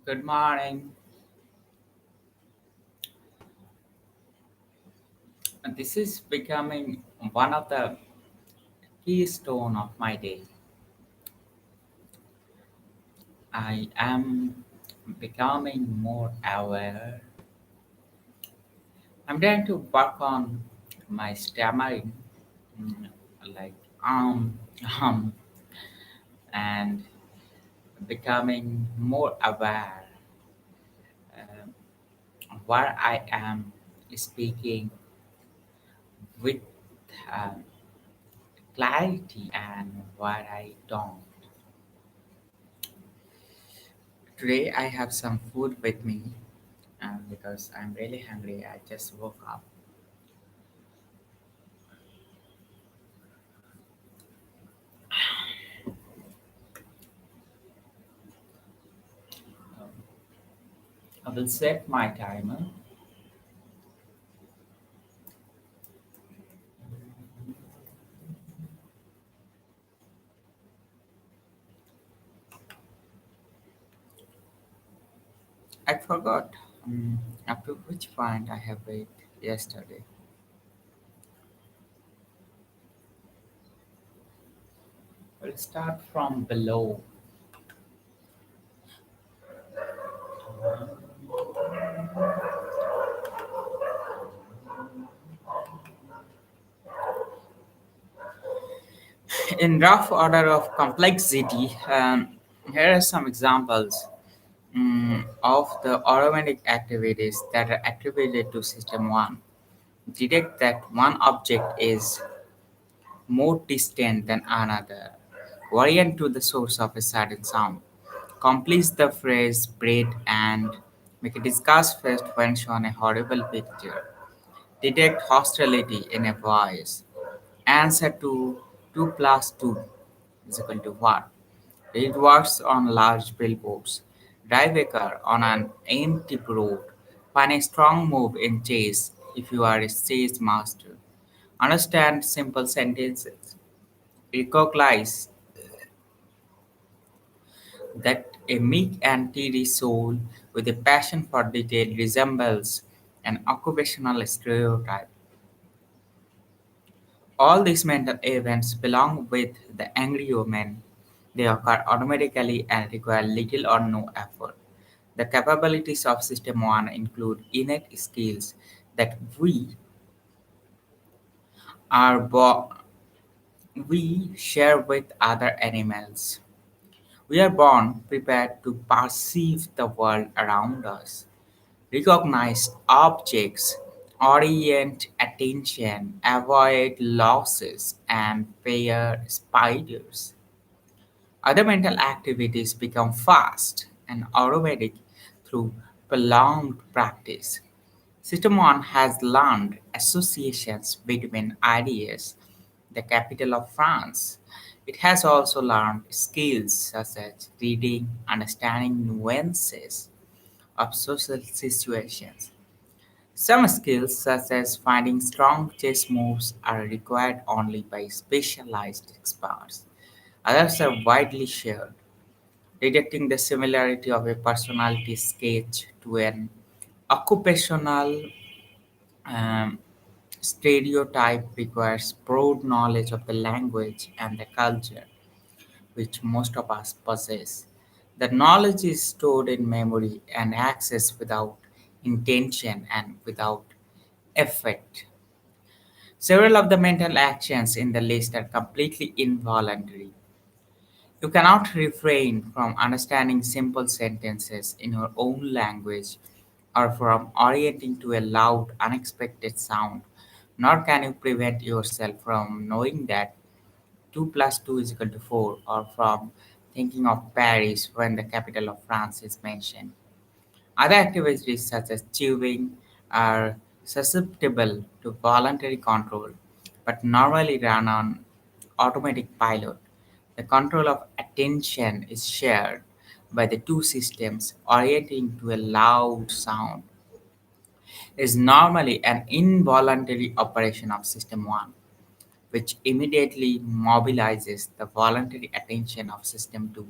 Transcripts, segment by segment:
Good morning. This is becoming one of the keystone of my day. I am becoming more aware. I'm trying to work on my stammering, mm, like um, and becoming more aware where I am speaking with uh, clarity and where I don't. Today I have some food with me because I'm really hungry. I just woke up. I will set my timer. I forgot up to which point I have ate yesterday. We'll start from below. In rough order of complexity, here are some examples of the automatic activities that are attributed to System 1. Detect that one object is more distant than another. Orient to the source of a certain sound. Complete the phrase bread and make a disgust first when shown a horrible picture. Detect hostility in a voice. Answer to 2 plus 2 is equal to what? Read words on large billboards. Drive a car on an empty road. Find a strong move in chess if you are a chess master. Understand simple sentences. Recognize that a meek and teary soul with a passion for detail resembles an occupational stereotype. All these mental events belong with the angry woman. They occur automatically and require little or no effort. The capabilities of System 1 include innate skills that are bo- we share with other animals. We are born prepared to perceive the world around us, recognize objects, orient attention, avoid losses, and fear spiders. Other mental activities become fast and automatic through prolonged practice. System 1 has learned associations between ideas, the capital of France. It has also learned skills such as reading, understanding nuances of social situations. Some skills, such as finding strong chess moves, are required only by specialized experts. Others are widely shared. Detecting the similarity of a personality sketch to an occupational um, stereotype requires broad knowledge of the language and the culture, which most of us possess. The knowledge is stored in memory and accessed without intention and without effort. Several of the mental actions in the list are completely involuntary. You cannot refrain from understanding simple sentences in your own language or from orienting to a loud, unexpected sound, nor can you prevent yourself from knowing that 2 plus 2 is equal to 4 or from thinking of Paris when the capital of France is mentioned. Other activities such as chewing are susceptible to voluntary control but normally run on automatic pilot. The control of attention is shared by the two systems. Orienting to a loud sound is normally an involuntary operation of System 1, which immediately mobilizes the voluntary attention of System 2.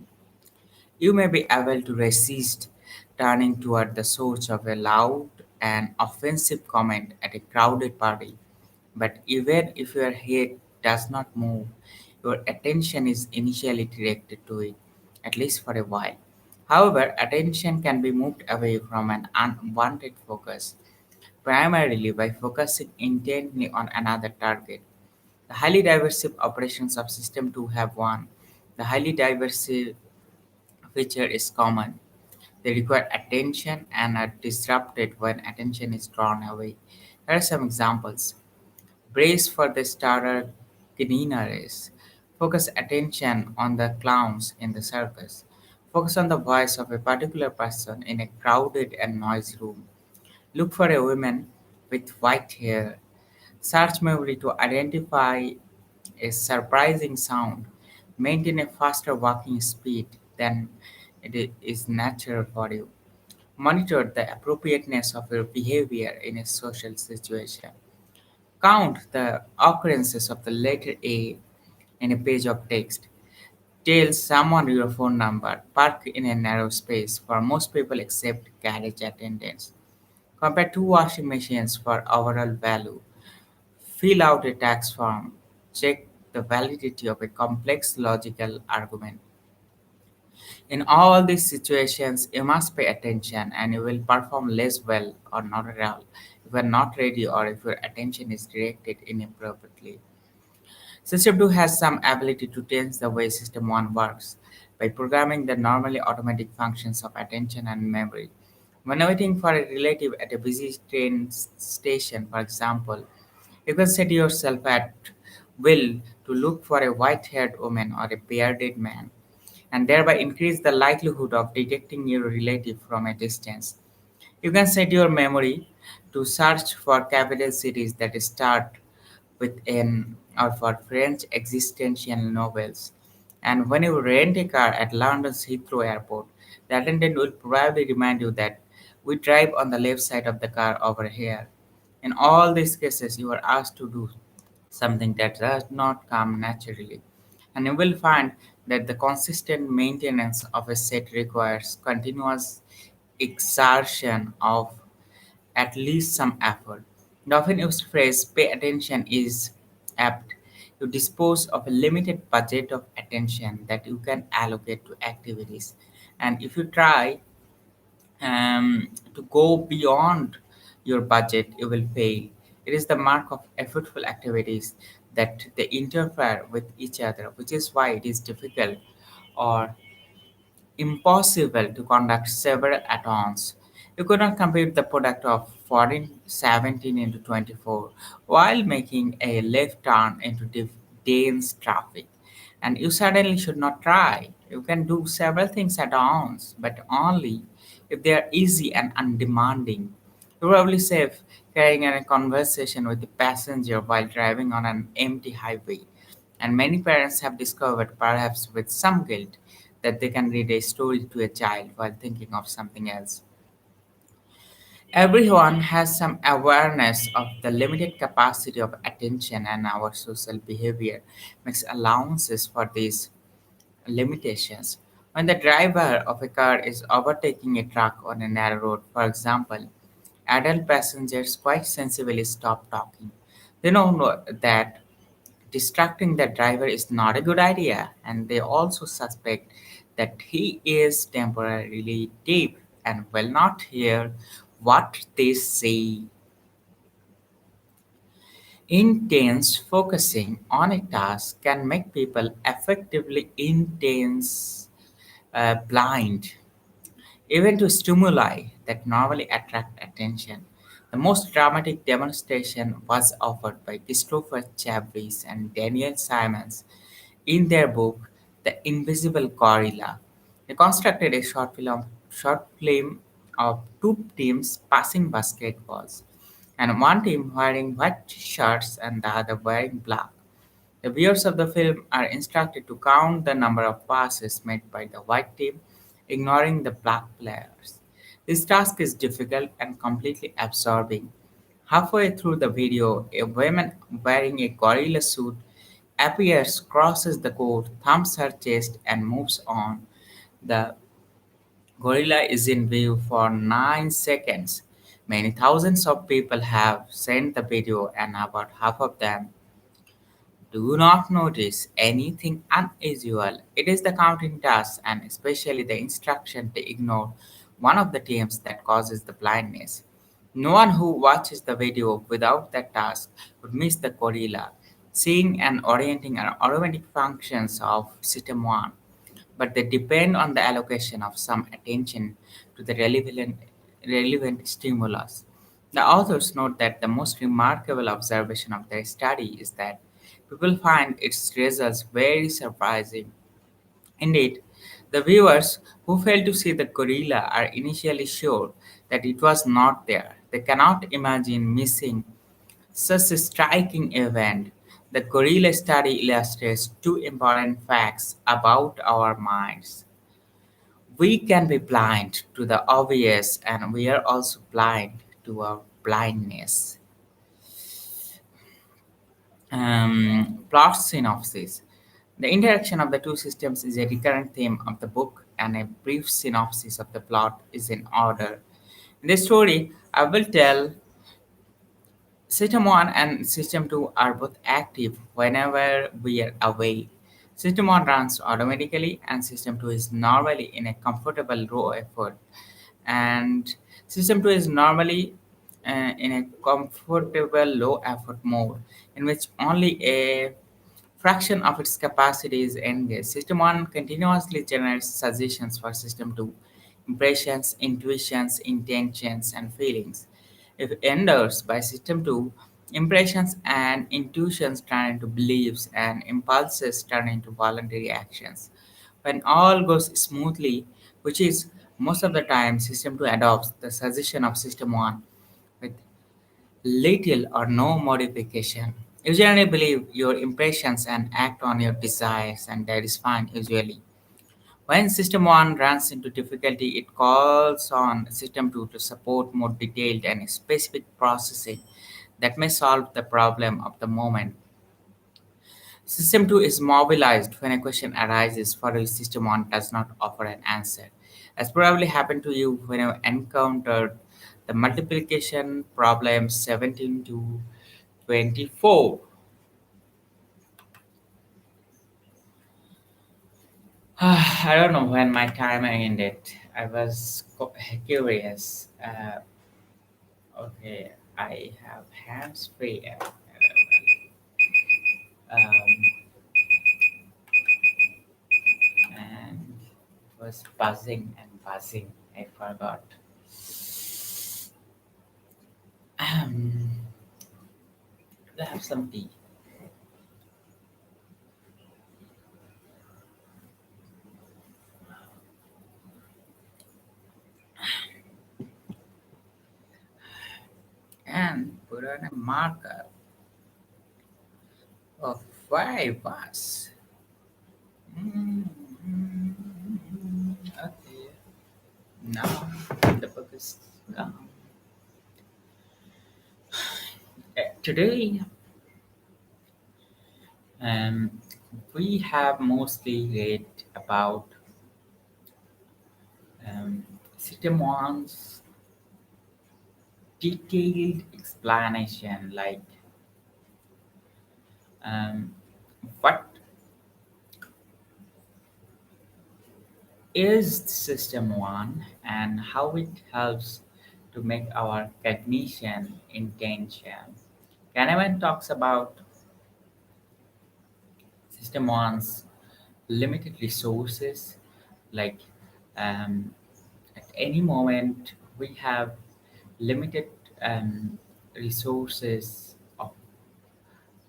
You may be able to resist turning toward the source of a loud and offensive comment at a crowded party. But even if your head does not move, your attention is initially directed to it, at least for a while. However, attention can be moved away from an unwanted focus, primarily by focusing intently on another target. The highly diversive operations of System 2 have one. The highly diversive feature is common. They require attention and are disrupted when attention is drawn away. Here are some examples. Brace for the starter Canina race. Focus attention on the clowns in the circus. Focus on the voice of a particular person in a crowded and noisy room. Look for a woman with white hair. Search memory to identify a surprising sound. Maintain a faster walking speed than is natural for you. Monitor the appropriateness of your behavior in a social situation. Count the occurrences of the letter A in a page of text. Tell someone your phone number. Park in a narrow space for most people except garage attendants. Compare two washing machines for overall value. Fill out a tax form. Check the validity of a complex logical argument. In all these situations, you must pay attention and you will perform less well or not at all if you are not ready or if your attention is directed inappropriately. System 2 has some ability to change the way System 1 works by programming the normally automatic functions of attention and memory. When waiting for a relative at a busy train station, for example, you can set yourself at will to look for a white haired woman or a bearded man and thereby increase the likelihood of detecting your relative from a distance. You can set your memory to search for capital cities that start with N or for French existential novels. And when you rent a car at London's Heathrow Airport, the attendant will probably remind you that we drive on the left side of the car over here. In all these cases, you are asked to do something that does not come naturally. And you will find that the consistent maintenance of a set requires continuous exertion of at least some effort. The often used phrase pay attention is apt. You dispose of a limited budget of attention that you can allocate to activities. And if you try to go beyond your budget, you will fail. It is the mark of effortful activities that they interfere with each other, which is why it is difficult or impossible to conduct several at once. You could not compute the product of 14, 17 into 24 while making a left turn into dense traffic. And you certainly should not try. You can do several things at once, but only if they are easy and undemanding. You're probably safe carrying on a conversation with the passenger while driving on an empty highway. And many parents have discovered, perhaps with some guilt, that they can read a story to a child while thinking of something else. Everyone has some awareness of the limited capacity of attention, and our social behavior makes allowances for these limitations. When the driver of a car is overtaking a truck on a narrow road, for example, adult passengers quite sensibly stop talking. They know that distracting the driver is not a good idea, and they also suspect that he is temporarily deaf and will not hear what they say. Intense focusing on a task can make people effectively intense blind even to stimuli that normally attract attention. The most dramatic demonstration was offered by Christopher Chavez and Daniel Simons in their book The Invisible Gorilla. They constructed a short film of two teams passing basketballs, and one team wearing white shirts and the other wearing black. The viewers of the film are instructed to count the number of passes made by the white team, ignoring the black players. This task is difficult and completely absorbing. Halfway through the video, a woman wearing a gorilla suit appears, crosses the court, thumps her chest, and moves on. The Gorilla is in view for 9 seconds. Many thousands of people have sent the video, and about half of them do not notice anything unusual. It is the counting task and especially the instruction to ignore one of the teams that causes the blindness. No one who watches the video without that task would miss the gorilla, seeing and orienting and automatic functions of System 1, but they depend on the allocation of some attention to the relevant stimulus. The authors note that the most remarkable observation of their study is that people find its results very surprising. Indeed, the viewers who fail to see the gorilla are initially sure that it was not there. They cannot imagine missing such a striking event. The gorilla study illustrates two important facts about our minds. We can be blind to the obvious, and we are also blind to our blindness. Plot synopsis. The interaction of the two systems is a recurrent theme of the book, and a brief synopsis of the plot is in order. In this story, I will tell System 1 and System 2 are both active whenever we are awake. System 1 runs automatically, and System 2 is normally in a comfortable low effort. And System 2 is normally in a comfortable low effort mode in which only a fraction of its capacity is engaged. System 1 continuously generates suggestions for System 2, impressions, intuitions, intentions, and feelings. If endorsed by System 2, impressions and intuitions turn into beliefs and impulses turn into voluntary actions. When all goes smoothly, which is most of the time, System 2 adopts the suggestion of System 1 with little or no modification. You generally believe your impressions and act on your desires, and that is fine usually. When System 1 runs into difficulty, it calls on System 2 to support more detailed and specific processing that may solve the problem of the moment. System 2 is mobilized when a question arises for which System 1 does not offer an answer. As probably happened to you when you encountered the multiplication problem 17 to 24. I don't know when my time ended. I was curious. Okay, I have hands free and it was buzzing and buzzing. I forgot. Um, let's have some tea. And put on a marker of where I was. Okay, now the book is gone. Today, um, we have mostly read about System 1's detailed explanation, like um, what is System 1 and how it helps to make our cognition intention. Kahneman talks about System 1's limited resources, like um, at any moment we have limited resources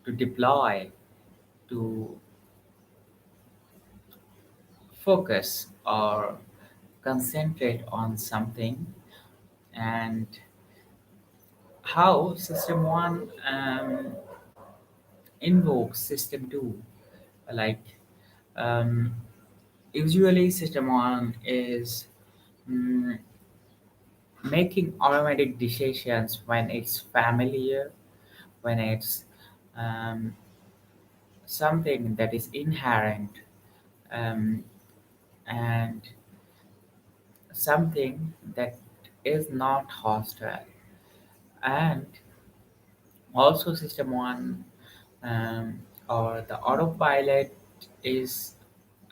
to deploy to focus or concentrate on something, and how System 1 invokes System 2. Like, um, usually, System 1 is mm, making automatic decisions when it's familiar, when it's um, something that is inherent, um, and something that is not hostile. And also, System 1 um, or the autopilot is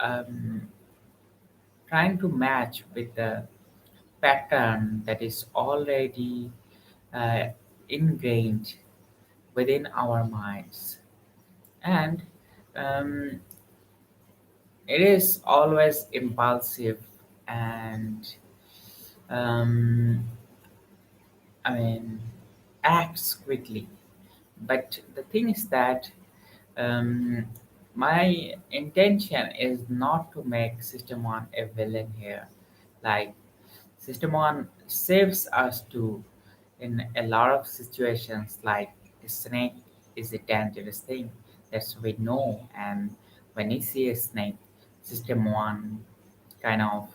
um, trying to match with the pattern that is already uh, ingrained within our minds. And um, it is always impulsive and um, I mean acts quickly. But the thing is that um, my intention is not to make System 1 a villain here. Like, System 1 saves us too in a lot of situations, like a snake is a dangerous thing. That's we know. And when you see a snake, System 1 kind of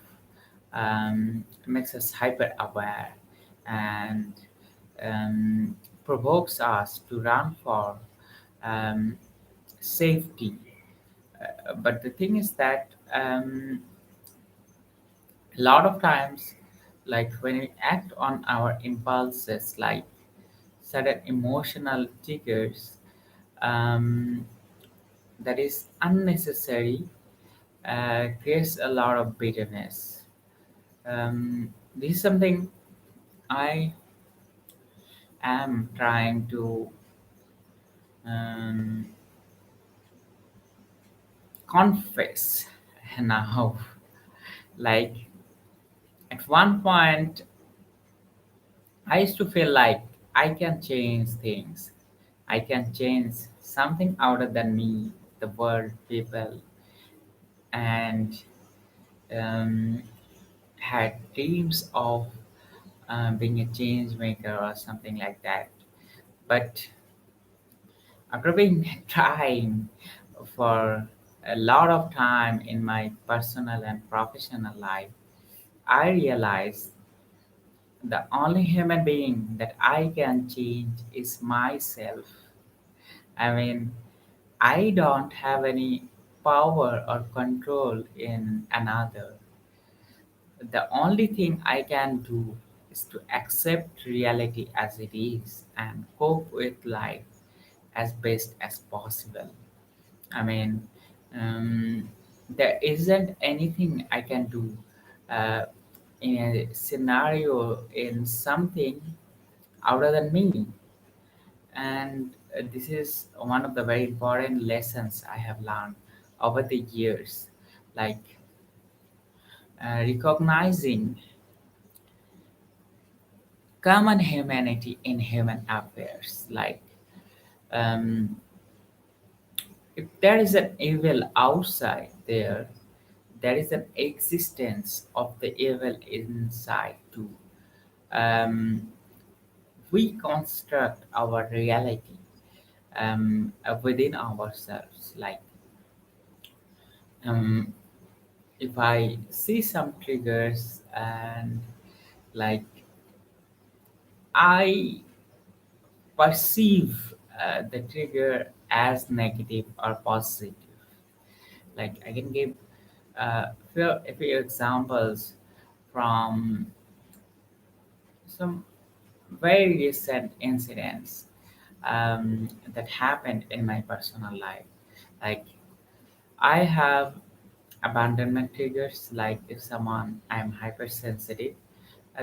makes us hyper aware and um, provokes us to run for um, safety. But the thing is that a lot of times, like when we act on our impulses, like sudden emotional triggers, um, that is unnecessary, creates a lot of bitterness. This is something I am trying to um, confess now. Like, at one point, I used to feel like I can change things. I can change something other than me, the world, people, and um, had dreams of being a change maker or something like that. But after being trying for a lot of time in my personal and professional life, I realized the only human being that I can change is myself. I mean, I don't have any power or control in another. The only thing I can do is to accept reality as it is and cope with life as best as possible. I mean, there isn't anything I can do uh, in a scenario in something other than me. And this is one of the very important lessons I have learned over the years, like recognizing common humanity in human affairs. Like, um, if there is an evil outside there, there is an existence of the evil inside too. Um, we construct our reality within ourselves. Like, um, if I see some triggers and like I perceive the trigger as negative or positive, like I can give a few examples from some very recent incidents that happened in my personal life. Like, I have abandonment triggers. Like, if someone I'm hypersensitive,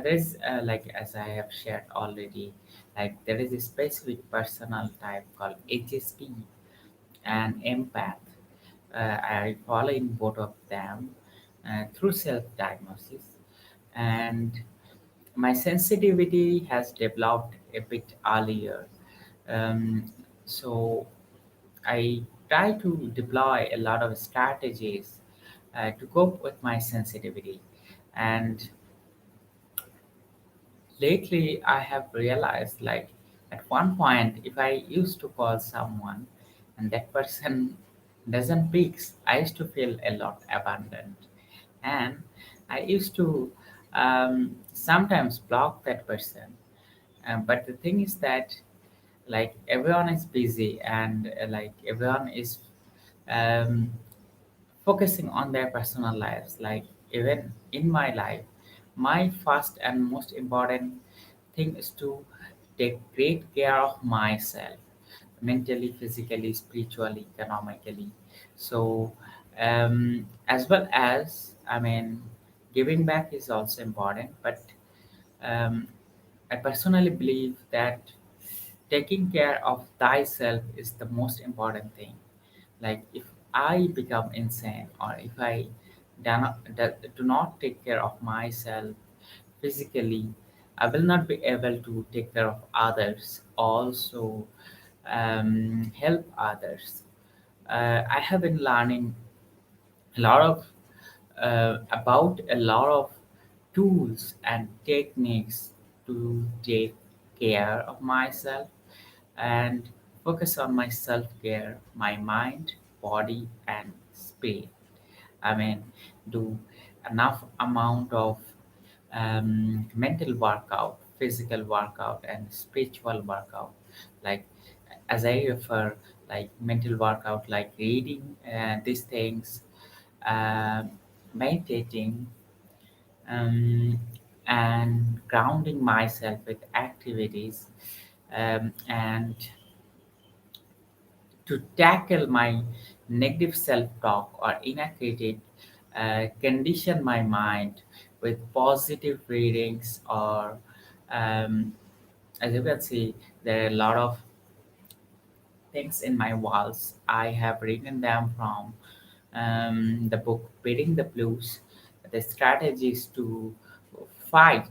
there's like, as I have shared already, like there is a specific personal type called HSP and empath. I fall in both of them through self-diagnosis, and my sensitivity has developed a bit earlier. Um, so I try to deploy a lot of strategies to cope with my sensitivity. And lately, I have realized, like, at one point, if I used to call someone and that person doesn't pick, I used to feel a lot abandoned. And I used to sometimes block that person. But the thing is that, like, everyone is busy and like everyone is um, focusing on their personal lives. Like, even in my life, my first and most important thing is to take great care of myself mentally, physically, spiritually, economically. So, as well as, I mean, giving back is also important, but um, I personally believe that taking care of thyself is the most important thing. Like if I become insane or if I do not take care of myself physically, I will not be able to take care of others, also help others. I have been learning a lot of about a lot of tools and techniques to take care of myself and focus on my self care, my mind, body, and spirit. I mean, do enough amount of mental workout, physical workout, and spiritual workout. Like as I refer, like mental workout, like reading these things, um meditating, um, and grounding myself with activities, and to tackle my negative self-talk or inner critic, condition my mind with positive readings or as you can see, there are a lot of things in my walls. I have written them from the book Beating the Blues, the strategies to fight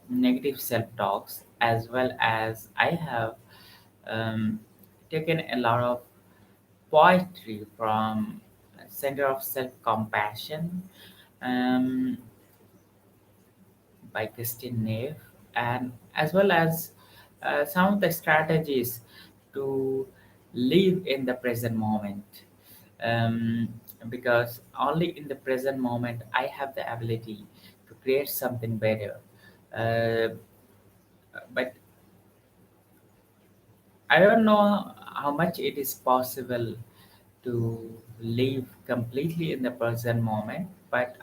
negative self-talks, as well as I have um, taken a lot of poetry from Center of Self-Compassion um, by Christine Nave, and as well as some of the strategies to live in the present moment. Um, because only in the present moment I have the ability to create something better. Uh, but I don't know how much it is possible to live completely in the present moment, but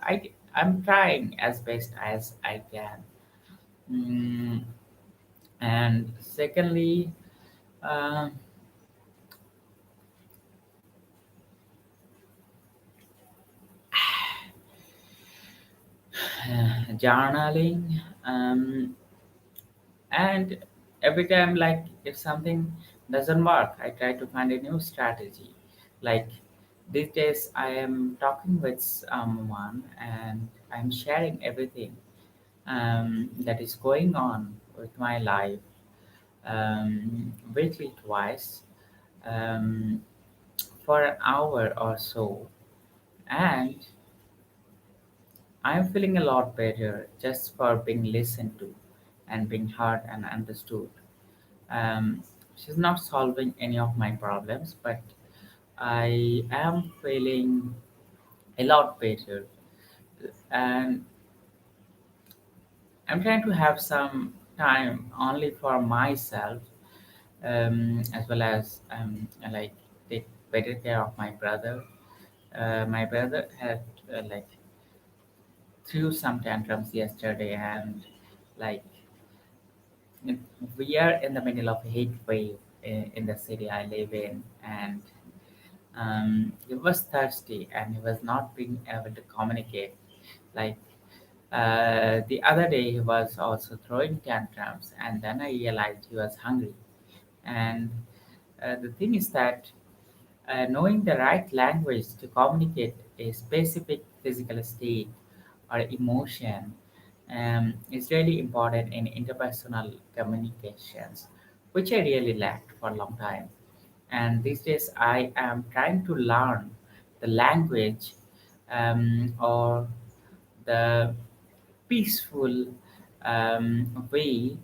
I'm trying as best as I can. Mm, and secondly, uh, journaling, and every time, like if something doesn't work, I try to find a new strategy. Like these days, I am talking with someone and I'm sharing everything that is going on with my life weekly twice um, for an hour or so. And I'm feeling a lot better just for being listened to and being heard and understood. Um, she's not solving any of my problems, but I am feeling a lot better. And I'm trying to have some time only for myself, as well as like take better care of my brother. My brother had like threw some tantrums yesterday, and like we are in the middle of a heat wave in the city I live in, and he was thirsty and he was not being able to communicate. Like the other day, he was also throwing tantrums, and then I realized he was hungry. And the thing is that knowing the right language to communicate a specific physical state or emotion is really important in interpersonal communications, which I really lacked for a long time. And these days, I am trying to learn the language or the peaceful way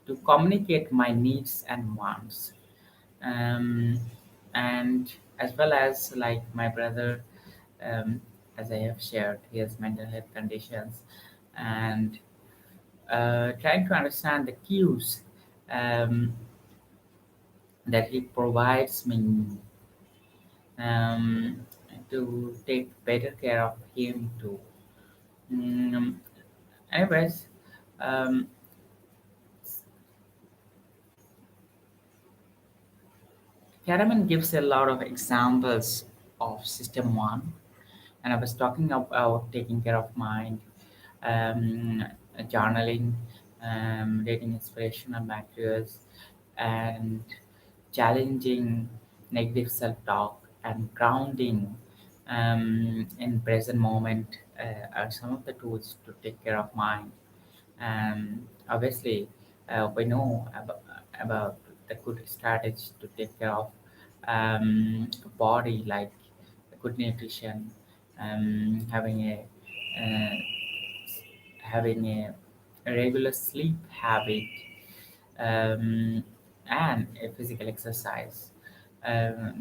to communicate my needs and wants, um, and as well as like my brother, um, as I have shared, he has mental health conditions, and trying to understand the cues um, that he provides me um, to take better care of him too. Mm, Anyways, um, Karaman gives a lot of examples of System 1, and I was talking about taking care of mind, um, journaling, reading inspirational materials, and challenging negative self-talk and grounding in present moment are some of the tools to take care of mind. Obviously, we know about the good strategy to take care of body, like good nutrition, having uh, a regular sleep habit, and a physical exercise.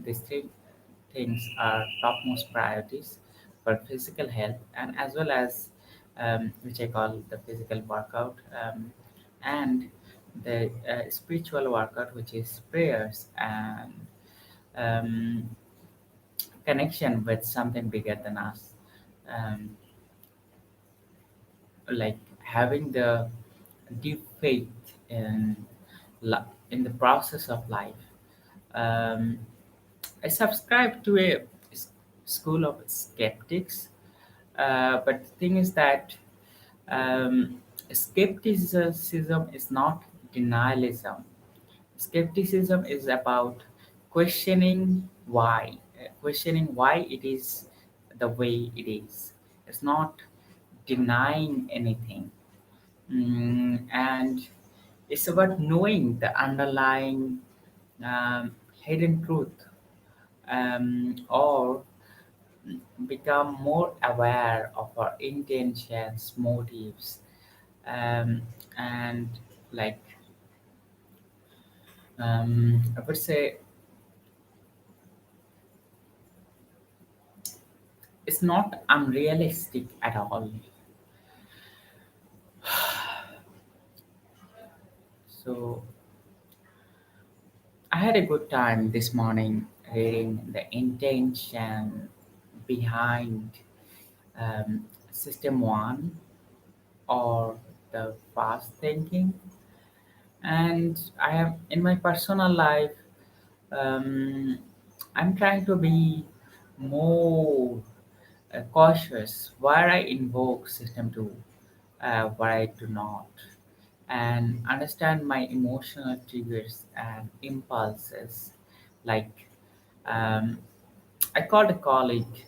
These three things are topmost priorities for physical health, and as well as which I call the physical workout, and the spiritual workout, which is prayers and um, connection with something bigger than us. Um, like having the deep faith in in the process of life. Um, I subscribe to a school of skeptics, but the thing is that skepticism is not denialism. Skepticism is about questioning why it is the way it is. It's not denying anything. And it's about knowing the underlying hidden truth, or become more aware of our intentions, motives, um, and like I would say it's not unrealistic at all. So I had a good time this morning reading the intention behind System 1 or the fast thinking. And I am in my personal life, um, I'm trying to be more cautious where I invoke System 2, where I do not, and understand my emotional triggers and impulses. Like, um, I called a colleague,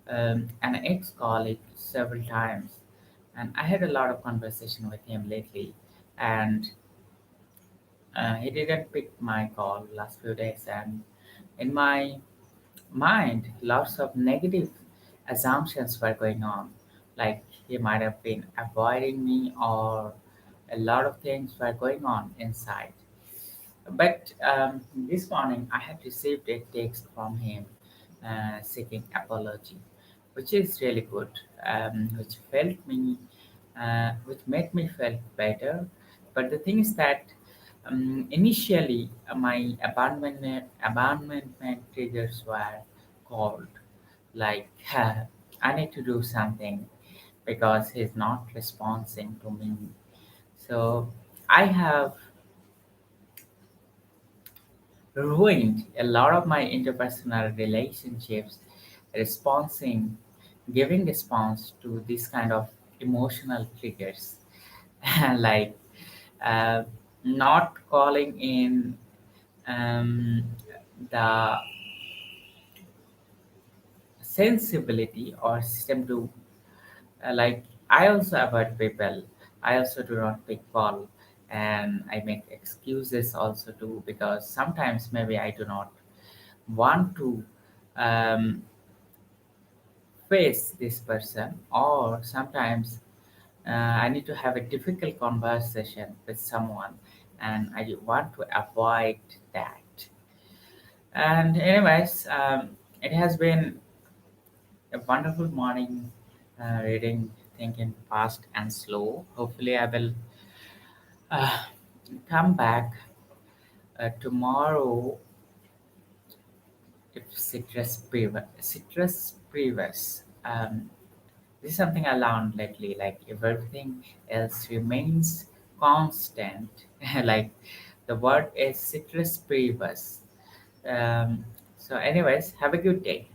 an ex-colleague, several times, and I had a lot of conversation with him lately, and he didn't pick my call last few days, and in my mind, lots of negative assumptions were going on. Like he might have been avoiding me, or a lot of things were going on inside. But this morning, I had received a text from him seeking apology, which is really good, which made me feel better. But the thing is that initially, my abandonment triggers were called, like I need to do something because he's not responding to me. So I have ruined a lot of my interpersonal relationships responding giving response to this kind of emotional triggers like uh, not calling in the sensibility or system to like I also avoid people. I also do not pick call, and I make excuses also too, because sometimes maybe I do not want to um, face this person, or sometimes I need to have a difficult conversation with someone, and I want to avoid that. And anyways, it has been a wonderful morning, reading, thinking fast and slow. Hopefully, I will uh, come back tomorrow if citrus previous. This is something I learned lately. Like if everything else remains constant, like the word is citrus paribus. Um, so, anyways, have a good day.